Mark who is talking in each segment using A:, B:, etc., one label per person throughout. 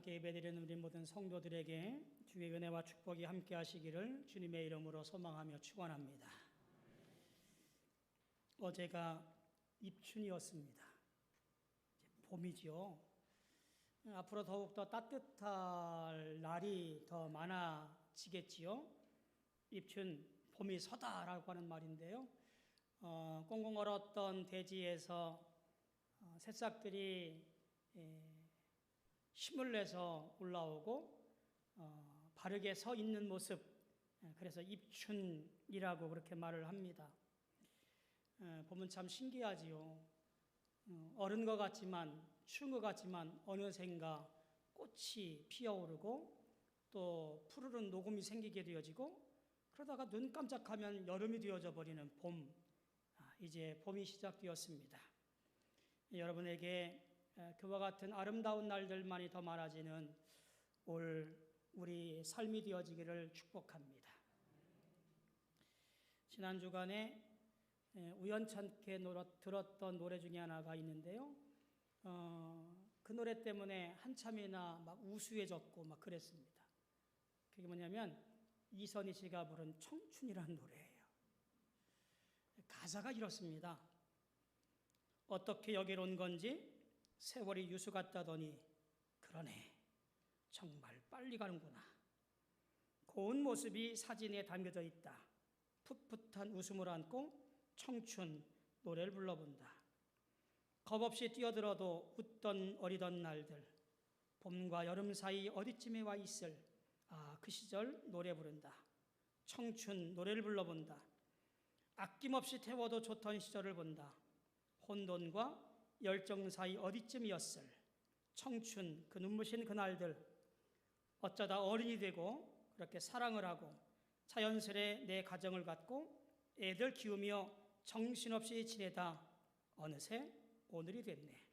A: 함께 예배드리는 우리 모든 성도들에게 주의 은혜와 축복이 함께 하시기를 주님의 이름으로 소망하며 축원합니다. 어제가 입춘이었습니다. 봄이지요. 앞으로 더욱더 따뜻할 날이 더 많아지겠지요. 입춘, 봄이 서다라고 하는 말인데요. 꽁꽁 얼었던 대지에서 새싹들이 힘을 내서 올라오고 바르게 서 있는 모습, 그래서 입춘이라고 그렇게 말을 합니다. 보면 참 신기하지요. 어른 것 같지만, 추운 것 같지만 어느샌가 꽃이 피어오르고 또 푸르른 녹음이 생기게 되어지고, 그러다가 눈 깜짝하면 여름이 되어져 버리는 봄. 이제 봄이 시작되었습니다. 여러분에게 그와 같은 아름다운 날들만이 더 많아지는 올 우리 삶이 되어지기를 축복합니다. 지난 주간에 우연찮게 들었던 노래 중에 하나가 있는데요. 그 노래 때문에 한참이나 막 우수해졌고 막 그랬습니다. 그게 뭐냐면 이선희 씨가 부른 청춘이라는 노래예요. 가사가 이렇습니다. 어떻게 여길 온 건지 세월이 유수 같다더니 그러네, 정말 빨리 가는구나. 고운 모습이 사진에 담겨져 있다. 풋풋한 웃음을 안고 청춘 노래를 불러본다. 겁없이 뛰어들어도 웃던 어리던 날들, 봄과 여름 사이 어디쯤에 와 있을 그 시절 노래 부른다. 청춘 노래를 불러본다. 아낌없이 태워도 좋던 시절을 본다. 혼돈과 열정 사이 어디쯤이었을 청춘 그 눈부신 그날들, 어쩌다 어른이 되고 그렇게 사랑을 하고 자연스레 내 가정을 갖고 애들 키우며 정신없이 지내다 어느새 오늘이 됐네.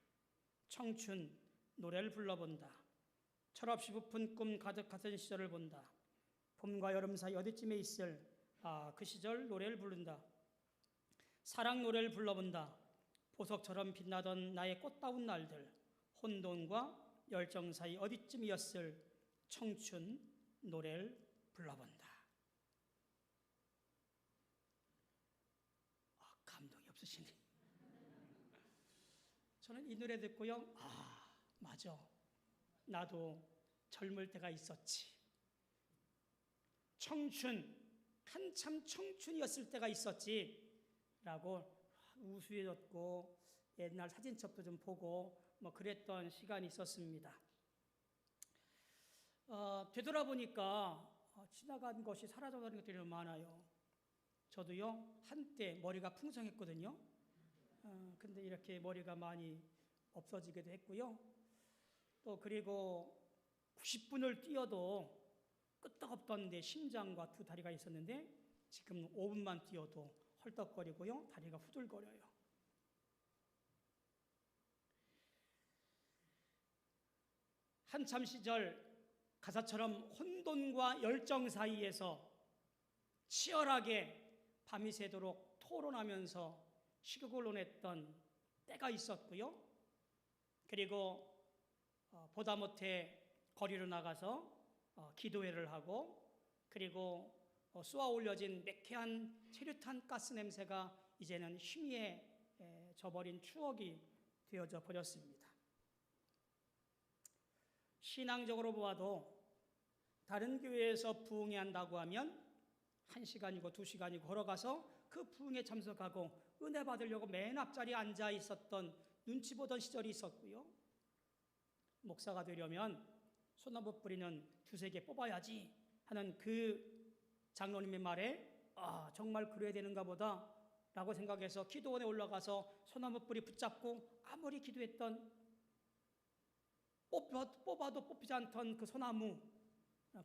A: 청춘 노래를 불러본다. 철없이 부푼 꿈 가득하던 시절을 본다. 봄과 여름 사이 어디쯤에 있을 그 시절 노래를 부른다. 사랑 노래를 불러본다. 보석처럼 빛나던 나의 꽃다운 날들, 혼돈과 열정 사이 어디쯤이었을 청춘 노래를 불러본다. 감동이 없으시네. 저는 이 노래 듣고요, 맞아, 나도 젊을 때가 있었지. 청춘, 한참 청춘이었을 때가 있었지 라고 우수해졌고 옛날 사진첩도 좀 보고 뭐 그랬던 시간이 있었습니다. 되돌아보니까 지나간 것이 사라져가는 것들이 많아요. 저도요, 한때 머리가 풍성했거든요. 근데 이렇게 머리가 많이 없어지기도 했고요. 또 그리고 90분을 뛰어도 끄떡없던 내 심장과 두 다리가 있었는데 지금 5분만 뛰어도 헐떡거리고요, 다리가 후들거려요. 한참 시절 가사처럼 혼돈과 열정 사이에서 치열하게 밤이 새도록 토론하면서 시국을 논했던 때가 있었고요. 그리고 보다 못해 거리로 나가서 기도회를 하고, 그리고 쏘아 올려진 매캐한 체류탄 가스 냄새가 이제는 희미해져버린 추억이 되어져 버렸습니다. 신앙적으로 보아도 다른 교회에서 부흥회 한다고 하면 1시간이고 2시간이고 걸어가서 그 부흥에 참석하고 은혜 받으려고 맨 앞자리에 앉아 있었던 눈치 보던 시절이 있었고요. 목사가 되려면 소나무 뿌리는 2-3개 뽑아야지 하는 그 장로님의 말에 정말 그래야 되는가 보다 라고 생각해서 기도원에 올라가서 소나무 뿌리 붙잡고 아무리 기도했던, 뽑아도 뽑히지 않던 그 소나무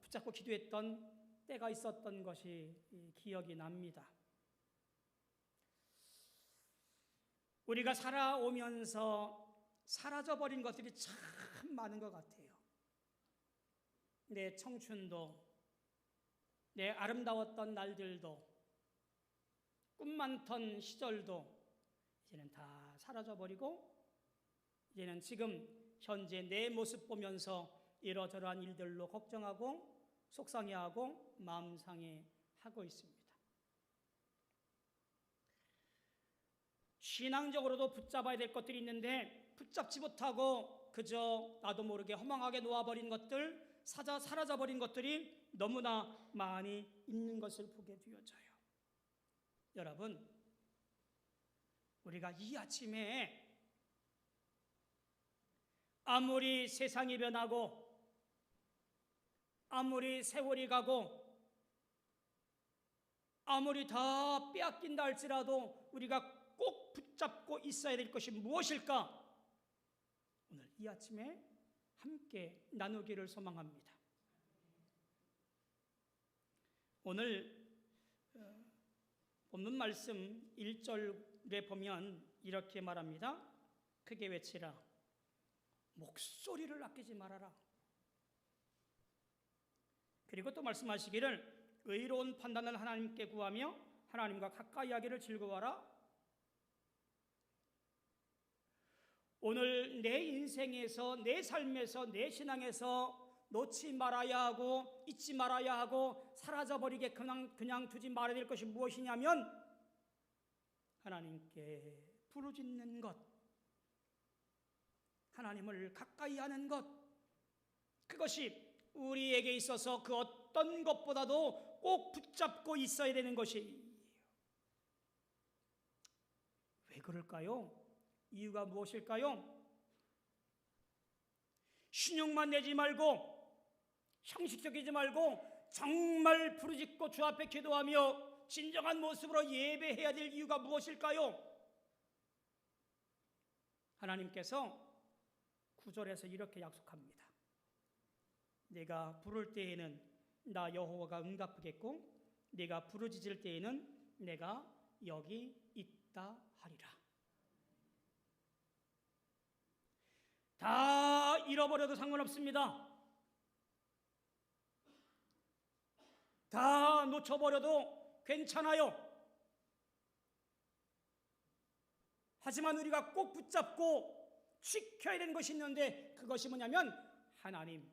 A: 붙잡고 기도했던 때가 있었던 것이 기억이 납니다. 우리가 살아오면서 사라져버린 것들이 참 많은 것 같아요. 내 청춘도, 내 아름다웠던 날들도, 꿈 많던 시절도 이제는 다 사라져버리고, 이제는 지금 현재 내 모습 보면서 이러저러한 일들로 걱정하고 속상해하고 마음 상해하고 있습니다. 신앙적으로도 붙잡아야 될 것들이 있는데 붙잡지 못하고 그저 나도 모르게 허망하게 놓아버린 것들, 사라져버린 것들이 너무나 많이 있는 것을 보게 되어져요. 여러분, 우리가 이 아침에 아무리 세상이 변하고 아무리 세월이 가고 아무리 다 빼앗긴다 할지라도 우리가 꼭 붙잡고 있어야 될 것이 무엇일까? 오늘 이 아침에 함께 나누기를 소망합니다. 오늘 본문 말씀 1절에 보면 이렇게 말합니다. 크게 외치라. 목소리를 아끼지 말아라. 그리고 또 말씀하시기를 의로운 판단을 하나님께 구하며 하나님과 가까이 하기를 즐거워하라. 오늘 내 인생에서, 내 삶에서, 내 신앙에서 놓지 말아야 하고 잊지 말아야 하고 사라져버리게 그냥 두지 말아야 될 것이 무엇이냐면 하나님께 부르짖는 것, 하나님을 가까이 하는 것, 그것이 우리에게 있어서 그 어떤 것보다도 꼭 붙잡고 있어야 되는 것이에요. 왜 그럴까요? 이유가 무엇일까요? 신용만 내지 말고 형식적이지 말고 정말 부르짖고 주 앞에 기도하며 진정한 모습으로 예배해야 될 이유가 무엇일까요? 하나님께서 9절에서 이렇게 약속합니다. 내가 부를 때에는 나 여호와가 응답하겠고 내가 부르짖을 때에는 내가 여기 있다 하리라. 다 잃어버려도 상관없습니다. 다 놓쳐버려도 괜찮아요. 하지만 우리가 꼭 붙잡고 지켜야 되는 것이 있는데 그것이 뭐냐면 하나님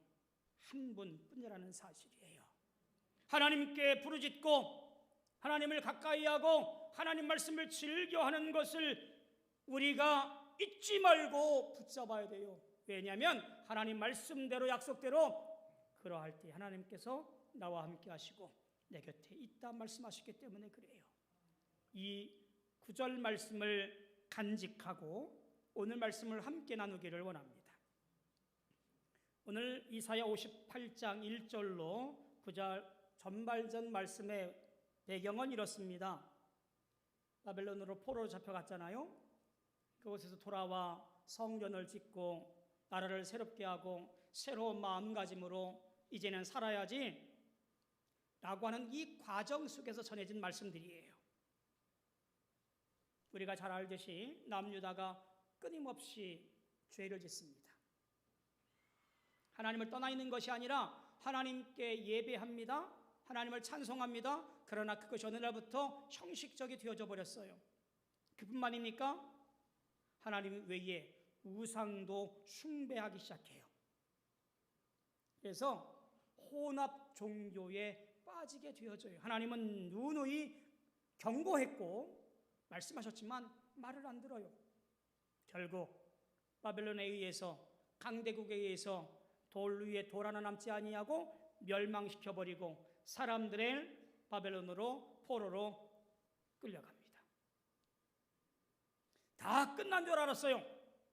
A: 한 분뿐이라는 사실이에요. 하나님께 부르짖고 하나님을 가까이 하고 하나님 말씀을 즐겨하는 것을 우리가 잊지 말고 붙잡아야 돼요. 왜냐하면 하나님 말씀대로 약속대로 그러할 때 하나님께서 나와 함께 하시고 내 곁에 있다 말씀하셨기 때문에 그래요. 이 9절 말씀을 간직하고 오늘 말씀을 함께 나누기를 원합니다. 오늘 이사야 58장 1절로 9절 전발전 말씀의 배경은 이렇습니다. 바벨론으로 포로로 잡혀갔잖아요. 그곳에서 돌아와 성전을 짓고 나라를 새롭게 하고 새로운 마음가짐으로 이제는 살아야지 라고 하는 이 과정 속에서 전해진 말씀들이에요. 우리가 잘 알듯이 남유다가 끊임없이 죄를 짓습니다. 하나님을 떠나 있는 것이 아니라 하나님께 예배합니다. 하나님을 찬송합니다. 그러나 그것이 어느 날부터 형식적이 되어져 버렸어요. 그뿐만입니까? 하나님 외에 우상도 숭배하기 시작해요. 그래서 혼합 종교에 빠지게 되어져요. 하나님은 누누이 경고했고 말씀하셨지만 말을 안 들어요. 결국 바벨론에 의해서 강대국에 의해서 돌 위에 돌 하나 남지 아니하고 멸망시켜버리고 사람들을 바벨론으로 포로로 끌려갑니다. 다 끝난 줄 알았어요.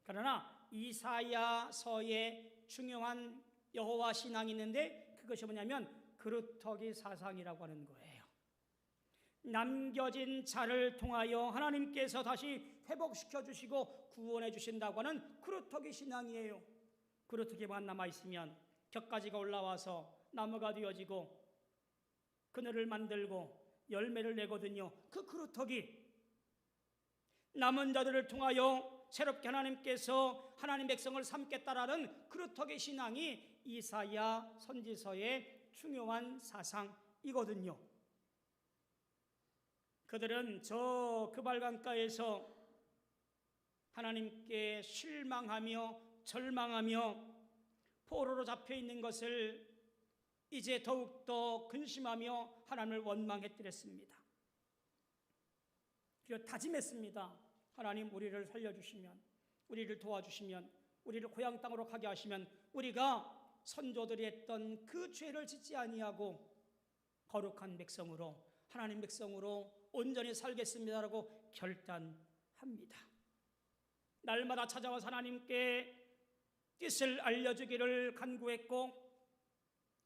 A: 그러나 이사야서에 중요한 여호와 신앙이 있는데 그것이 뭐냐면 그루터기 사상이라고 하는 거예요. 남겨진 자를 통하여 하나님께서 다시 회복시켜 주시고 구원해 주신다고 하는 그루터기 신앙이에요. 그루터기만 남아있으면 격가지가 올라와서 나무가 되어지고 그늘을 만들고 열매를 내거든요. 그 그루터기 남은 자들을 통하여 새롭게 하나님께서 하나님 백성을 삼겠다라는 그루터기 신앙이 이사야 선지서의 중요한 사상이거든요. 그들은 저 그발강가에서 하나님께 실망하며 절망하며 포로로 잡혀 있는 것을 이제 더욱더 근심하며 하나님을 원망했더랬습니다. 그리고 다짐했습니다. 하나님, 우리를 살려주시면, 우리를 도와주시면, 우리를 고향 땅으로 가게 하시면 우리가 선조들이 했던 그 죄를 짓지 아니하고 거룩한 백성으로, 하나님 백성으로 온전히 살겠습니다라고 결단합니다. 날마다 찾아와서 하나님께 뜻을 알려주기를 간구했고,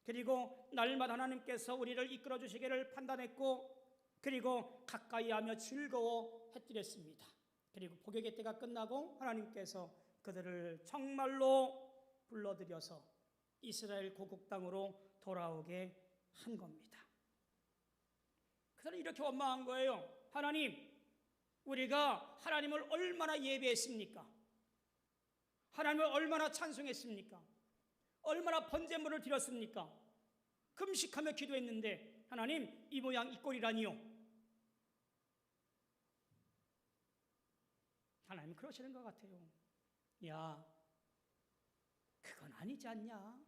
A: 그리고 날마다 하나님께서 우리를 이끌어 주시기를 판단했고, 그리고 가까이하며 즐거워했더랬습니다. 그리고 복역의 때가 끝나고 하나님께서 그들을 정말로 불러들여서 이스라엘 고국 땅으로 돌아오게 한 겁니다. 그들은 이렇게 원망한 거예요. 하나님, 우리가 하나님을 얼마나 예배했습니까? 하나님을 얼마나 찬송했습니까? 얼마나 번제물을 드렸습니까? 금식하며 기도했는데 하나님, 이 모양 이 꼴이라니요. 하나님 그러시는 것 같아요. 야, 그건 아니지 않냐?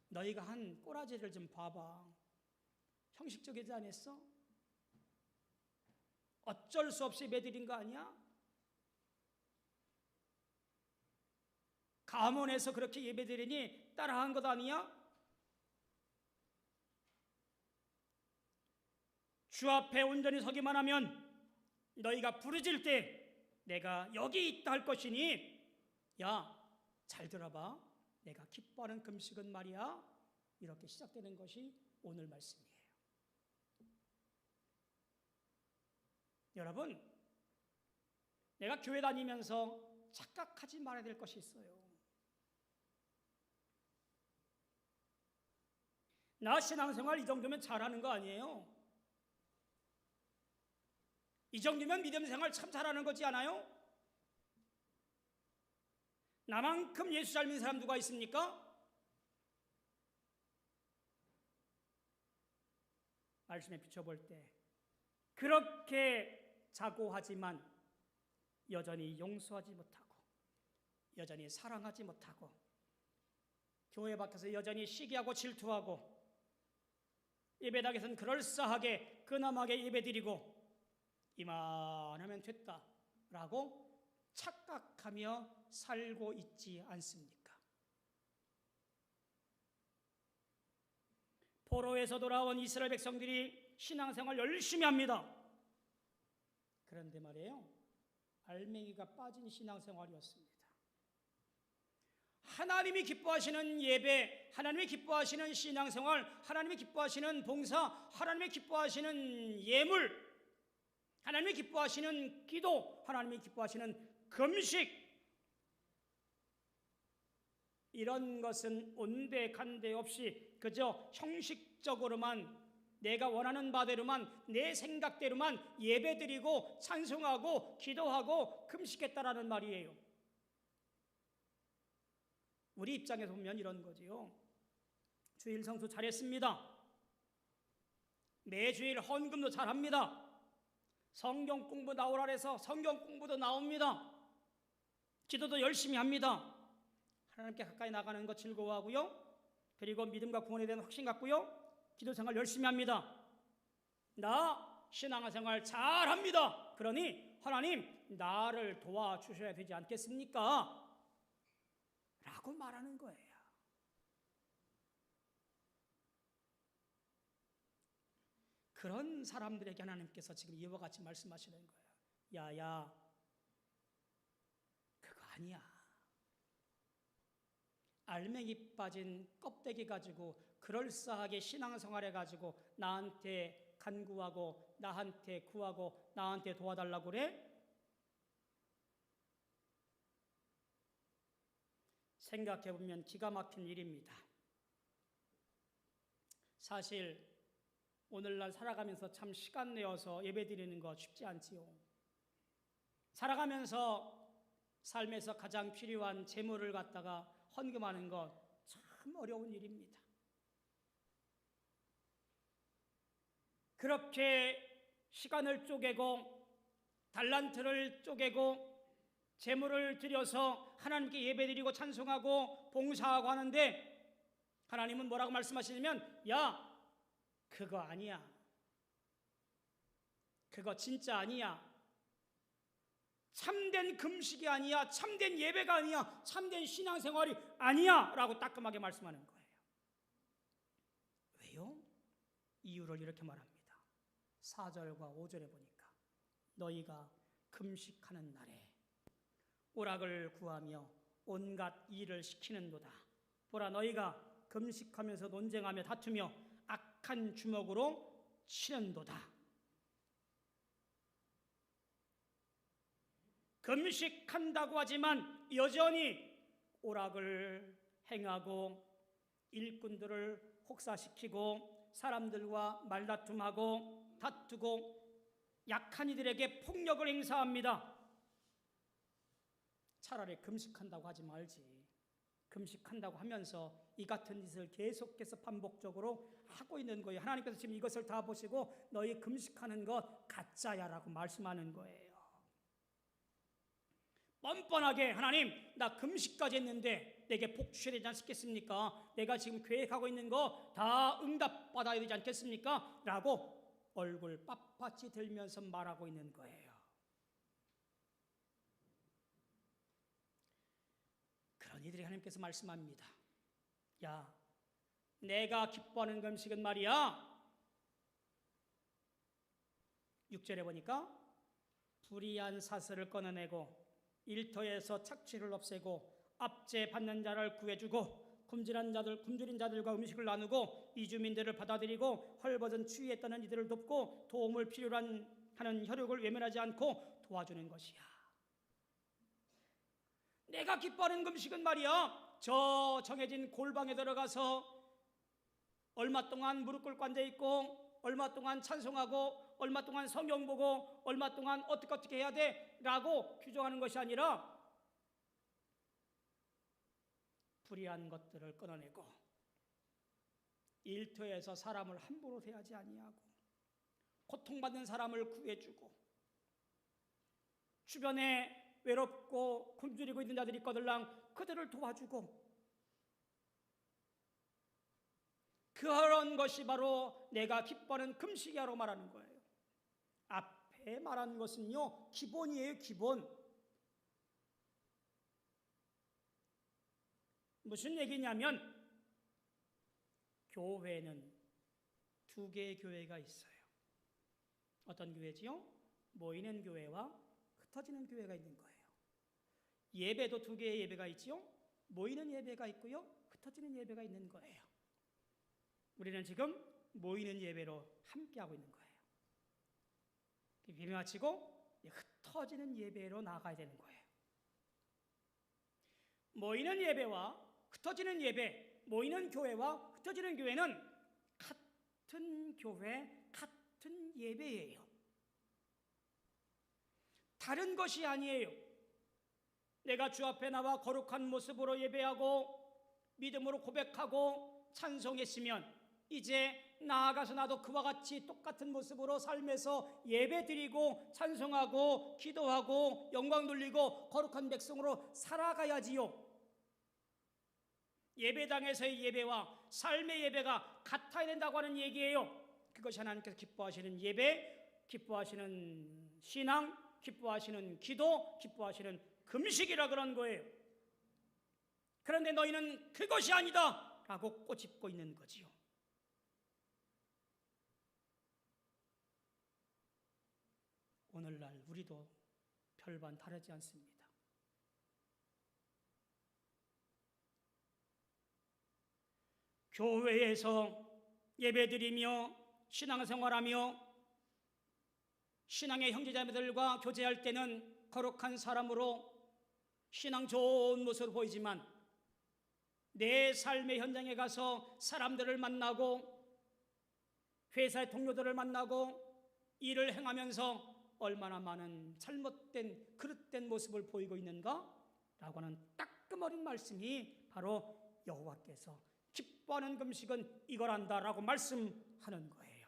A: 너희가 한 꼬라지를 좀 봐봐. 형식적이지 않았어? 어쩔 수 없이 매드린 거 아니야? 가문에서 그렇게 예배드리니 따라한 것 아니야? 주 앞에 온전히 서기만 하면 너희가 부르짖을 때 내가 여기 있다 할 것이니, 야, 잘 들어봐. 내가 기뻐하는 금식은 말이야. 이렇게 시작되는 것이 오늘 말씀이에요. 여러분, 내가 교회 다니면서 착각하지 말아야 될 것이 있어요. 나 신앙생활 이 정도면 잘하는 거 아니에요? 이 정도면 믿음 생활 참 잘하는 거지 않아요? 나만큼 예수 잘 믿는 사람 누가 있습니까? 말씀에 비춰볼 때 그렇게 자고하지만 여전히 용서하지 못하고, 여전히 사랑하지 못하고, 교회 밖에서 여전히 시기하고 질투하고, 예배당에서는 그럴싸하게 근엄하게 예배드리고 이만하면 됐다라고 착각하며 살고 있지 않습니까? 포로에서 돌아온 이스라엘 백성들이 신앙생활 열심히 합니다. 그런데 말이에요, 알맹이가 빠진 신앙생활이었습니다. 하나님이 기뻐하시는 예배, 하나님이 기뻐하시는 신앙생활, 하나님이 기뻐하시는 봉사, 하나님이 기뻐하시는 예물, 하나님이 기뻐하시는 기도, 하나님이 기뻐하시는 금식, 이런 것은 온데간데 없이 그저 형식적으로만, 내가 원하는 바대로만, 내 생각대로만 예배드리고 찬송하고 기도하고 금식했다라는 말이에요. 우리 입장에서 보면 이런 거지요. 주일 성수 잘했습니다. 매주일 헌금도 잘합니다. 성경 공부 나오라 해서 성경 공부도 나옵니다. 기도도 열심히 합니다. 하나님께 가까이 나가는 것 즐거워하고요. 그리고 믿음과 구원에 대한 확신 갖고요. 기도 생활 열심히 합니다. 나 신앙생활 잘합니다. 그러니 하나님 나를 도와주셔야 되지 않겠습니까? 라고 말하는 거예요. 그런 사람들에게 하나님께서 지금 이와 같이 말씀하시는 거예요. 야야, 그거 아니야. 알맹이 빠진 껍데기 가지고 그럴싸하게 신앙생활 해가지고 나한테 간구하고 나한테 구하고 나한테 도와달라고 그래? 생각해보면 기가 막힌 일입니다. 사실 오늘날 살아가면서 참 시간 내어서 예배드리는 거 쉽지 않지요. 살아가면서 삶에서 가장 필요한 재물을 갖다가 헌금하는 것 참 어려운 일입니다. 그렇게 시간을 쪼개고 달란트를 쪼개고 제물을 드려서 하나님께 예배드리고 찬송하고 봉사하고 하는데 하나님은 뭐라고 말씀하시냐면 야, 그거 아니야. 그거 진짜 아니야. 참된 금식이 아니야. 참된 예배가 아니야. 참된 신앙생활이 아니야 라고 따끔하게 말씀하는 거예요. 왜요? 이유를 이렇게 말합니다. 4절과 5절에 보니까 너희가 금식하는 날에 오락을 구하며 온갖 일을 시키는도다. 보라, 너희가 금식하면서 논쟁하며 다투며 악한 주먹으로 치는도다. 금식한다고 하지만 여전히 오락을 행하고 일꾼들을 혹사시키고 사람들과 말다툼하고 다투고 약한 이들에게 폭력을 행사합니다. 차라리 금식한다고 하지 말지. 금식한다고 하면서 이 같은 짓을 계속해서 반복적으로 하고 있는 거예요. 하나님께서 지금 이것을 다 보시고 너희 금식하는 것 가짜야라고 말씀하는 거예요. 뻔뻔하게 하나님, 나 금식까지 했는데 내게 복 주셔야 되지 않겠습니까? 내가 지금 계획하고 있는 거 다 응답받아야 되지 않겠습니까? 라고 얼굴 빳빳이 들면서 말하고 있는 거예요. 그런 이들이 하나님께서 말씀합니다. 야, 내가 기뻐하는 금식은 말이야. 6절에 보니까 불의한 사슬을 끊어내고 일터에서 착취를 없애고 압제 받는 자를 구해주고 굶주린 자들과 음식을 나누고 이주민들을 받아들이고 헐벗은 추위에 떠는 이들을 돕고 도움을 필요로 하는 혈육을 외면하지 않고 도와주는 것이야. 내가 기뻐하는 금식은 말이야, 저 정해진 골방에 들어가서 얼마 동안 무릎 꿇고 앉아있고 얼마 동안 찬송하고 얼마 동안 성경 보고 얼마 동안 어떻게 해야 돼 라고 규정하는 것이 아니라 불의한 것들을 끊어내고 일터에서 사람을 함부로 대하지 아니하고 고통받는 사람을 구해주고 주변에 외롭고 굶주리고 있는 자들이 있거들랑 그들을 도와주고 그런 것이 바로 내가 기뻐하는 금식이야로 말하는 거예요. 앞에 말한 것은요, 기본이에요, 기본. 무슨 얘기냐면 교회는 두 개의 교회가 있어요. 어떤 교회지요? 모이는 교회와 흩어지는 교회가 있는 거예요. 예배도 두 개의 예배가 있지요. 모이는 예배가 있고요, 흩어지는 예배가 있는 거예요. 우리는 지금 모이는 예배로 함께하고 있는 거예요. 예배 마치고 흩어지는 예배로 나가야 되는 거예요. 모이는 예배와 흩어지는 예배, 모이는 교회와 흩어지는 교회는 같은 교회, 같은 예배예요. 다른 것이 아니에요. 내가 주 앞에 나와 거룩한 모습으로 예배하고 믿음으로 고백하고 찬송했으면 이제 나아가서 나도 그와 같이 똑같은 모습으로 삶에서 예배드리고 찬송하고 기도하고 영광 돌리고 거룩한 백성으로 살아가야지요. 예배당에서의 예배와 삶의 예배가 같아야 된다고 하는 얘기예요. 그것이 하나님께서 기뻐하시는 예배, 기뻐하시는 신앙, 기뻐하시는 기도, 기뻐하시는 금식이라 그런 거예요. 그런데 너희는 그것이 아니다 라고 꼬집고 있는 거지요. 오늘날 우리도 별반 다르지 않습니다. 교회에서 예배드리며 신앙생활하며 신앙의 형제자매들과 교제할 때는 거룩한 사람으로 신앙 좋은 모습으로 보이지만 내 삶의 현장에 가서 사람들을 만나고 회사의 동료들을 만나고 일을 행하면서 얼마나 많은 잘못된 그릇된 모습을 보이고 있는가? 라고 하는 따끔어린 말씀이 바로 여호와께서 기뻐하는 금식은 이거란다 라고 말씀하는 거예요.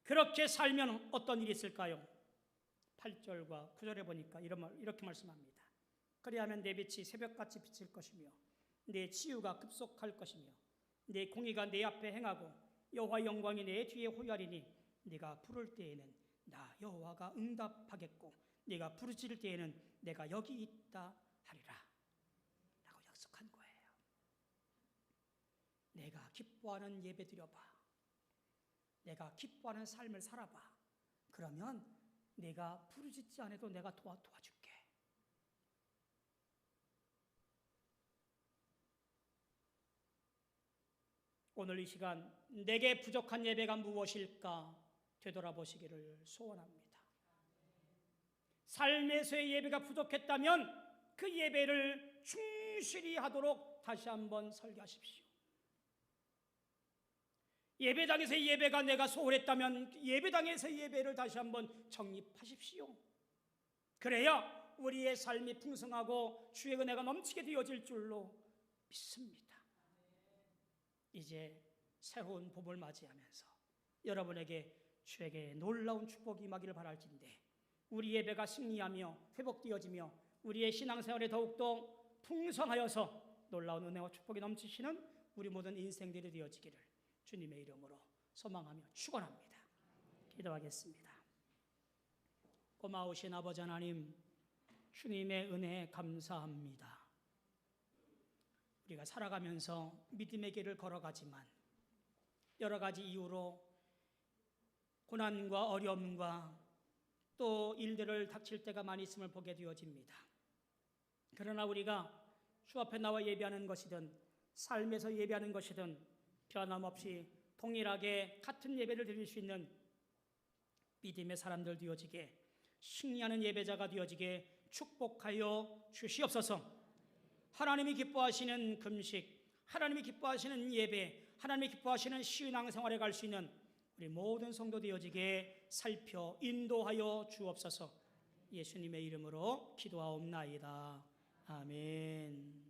A: 그렇게 살면 어떤 일이 있을까요? 8절과 9절에 보니까 이렇게 말씀합니다. 그리하면 내 빛이 새벽같이 비칠 것이며 내 치유가 급속할 것이며 내 공의가 내 앞에 행하고 여호와의 영광이 내 뒤에 호위하리니 네가 부를 때에는 나 여호와가 응답하겠고 네가 부르짖을 때에는 내가 여기 있다 하리라 라고 약속한 거예요. 내가 기뻐하는 예배 드려봐. 내가 기뻐하는 삶을 살아봐. 그러면 내가 부르짖지 않아도 내가 도와줄게. 오늘 이 시간 내게 부족한 예배가 무엇일까 되돌아보시기를 소원합니다. 삶에서의 예배가 부족했다면 그 예배를 충실히 하도록 다시 한번 설계하십시오. 예배당에서의 예배가 내가 소홀했다면 예배당에서의 예배를 다시 한번 정립하십시오. 그래야 우리의 삶이 풍성하고 주의 은혜가 넘치게 되어질 줄로 믿습니다. 이제 새로운 봄을 맞이하면서 여러분에게 주에게 놀라운 축복이 임하기를 바랄진대 우리 예배가 승리하며 회복되어지며 우리의 신앙생활에 더욱더 풍성하여서 놀라운 은혜와 축복이 넘치시는 우리 모든 인생들이 되어지기를 주님의 이름으로 소망하며 축원합니다. 기도하겠습니다. 고마우신 아버지 하나님, 주님의 은혜에 감사합니다. 우리가 살아가면서 믿음의 길을 걸어가지만 여러 가지 이유로 고난과 어려움과 또 일들을 닥칠 때가 많이 있음을 보게 되어집니다. 그러나 우리가 주 앞에 나와 예배하는 것이든 삶에서 예배하는 것이든 변함없이 동일하게 같은 예배를 드릴 수 있는 믿음의 사람들 되어지게 승리하는 예배자가 되어지게 축복하여 주시옵소서. 하나님이 기뻐하시는 금식, 하나님이 기뻐하시는 예배, 하나님이 기뻐하시는 신앙생활에 갈 수 있는 우리 모든 성도 되어지게 살펴 인도하여 주옵소서. 예수님의 이름으로 기도하옵나이다. 아멘.